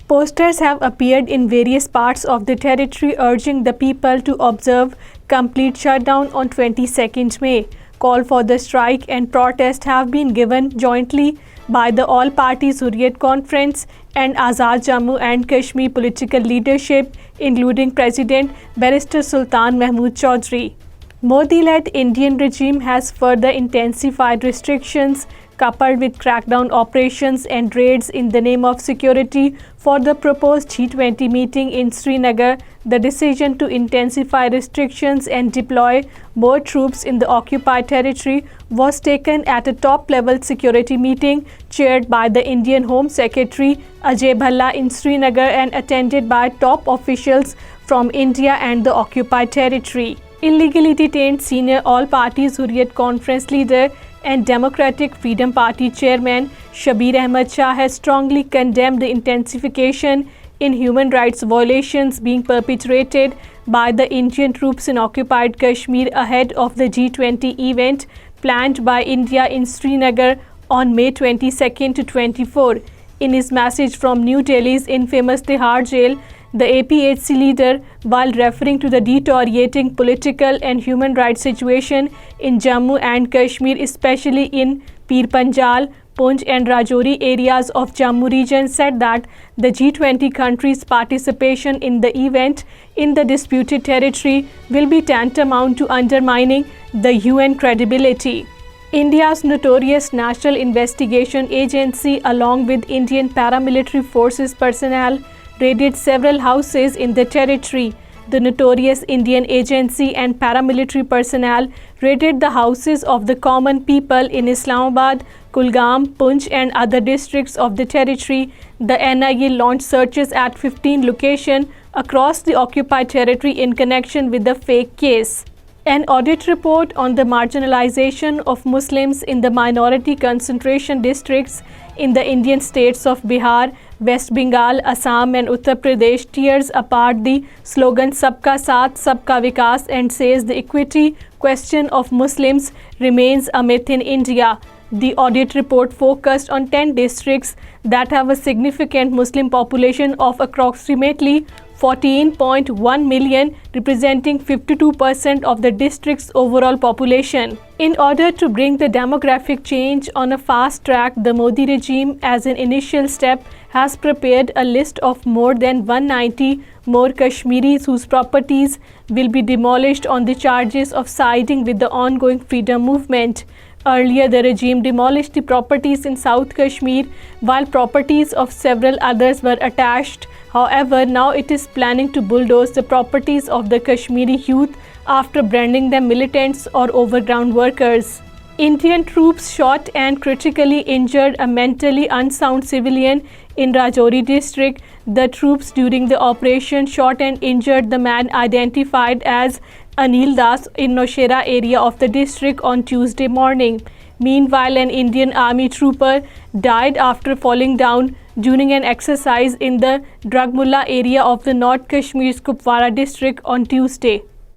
Posters have appeared in various parts of the territory urging the people to observe complete shutdown on 22nd May. Call for the strike and protest have been given jointly by the All Parties Hurriyat Conference and Azad Jammu and Kashmir political leadership, including President Barrister Sultan Mahmood Chaudhry. Modi-led Indian regime has further intensified restrictions coupled with crackdown operations and raids in the name of security for the proposed G20 meeting in Srinagar. The decision to intensify restrictions and deploy more troops in the occupied territory was taken at a top-level security meeting chaired by the Indian Home Secretary Ajay Bhalla in Srinagar and attended by top officials from India and the occupied territory. Illegally detained senior All Parties Hurriyat Conference leader and Democratic Freedom Party chairman Shabir Ahmad Shah has strongly condemned the intensification in human rights violations being perpetrated by the Indian troops in occupied Kashmir ahead of the G20 event planned by India in Srinagar on May 22nd to 24. In his message from New Delhi's infamous Tihar jail, the APHC leader, while referring to the deteriorating political and human rights situation in Jammu and Kashmir, especially in Pir Panjal, Poonch and Rajouri areas of Jammu region, said that the G20 countries' participation in the event in the disputed territory will be tantamount to undermining the UN credibility. India's notorious National Investigation Agency, along with Indian paramilitary forces personnel, raided several houses in the territory. The notorious Indian agency and paramilitary personnel raided the houses of the common people in Islamabad, Kulgam, Poonch and other districts of the territory. The NIA launched searches at 15 locations across the occupied territory in connection with the fake case. An audit report on the marginalization of Muslims in the minority concentration districts in the Indian states of Bihar, West Bengal, Assam and Uttar Pradesh tears apart the slogan Sabka Saath, Sabka Vikas and says the equity question of Muslims remains a myth in India. The audit report focused on 10 districts that have a significant Muslim population of approximately 14.1 million, representing 52% of the district's overall population. In order to bring the demographic change on a fast track, the Modi regime, as an initial step, has prepared a list of more than 190 more Kashmiris whose properties will be demolished on the charges of siding with the ongoing freedom movement. Earlier, the regime demolished the properties in South Kashmir, while properties of several others were attached. However, now it is planning to bulldoze the properties of the Kashmiri youth after branding them militants or overground workers. Indian troops shot and critically injured a mentally unsound civilian in Rajouri district. The troops during the operation shot and injured the man identified as Anil Das in Noshera area of the district on Tuesday morning. Meanwhile, an Indian army trooper died after falling down during an exercise in the Dragmulla area of the North Kashmir's Kupwara district on Tuesday.